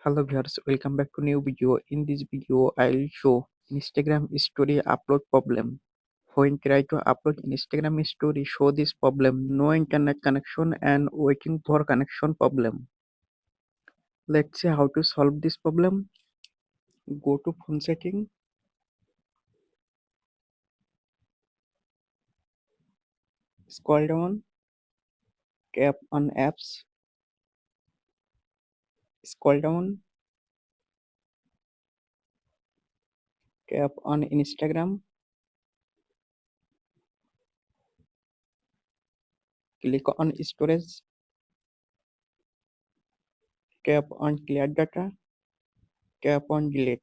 Hello viewers, welcome back to new video. In this video, I'll show Instagram story upload problem. When try to upload Instagram story, show this problem: no internet connection and waiting for connection problem. Let's see how to solve this problem. Go to phone setting, scroll down, tap on apps, scroll down, tap on Instagram, click on storage, tap on clear data, tap on delete.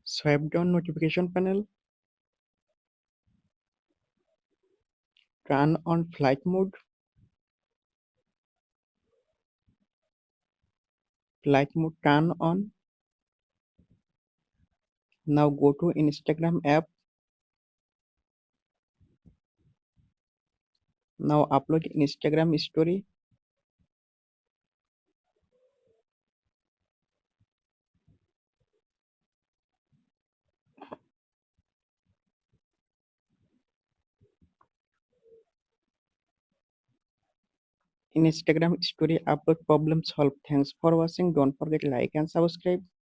Swipe down notification panel, turn on flight mode, turn on. Now go to Instagram app. Now upload Instagram story. Instagram story upload problem solved. Thanks for watching. Don't forget like and subscribe.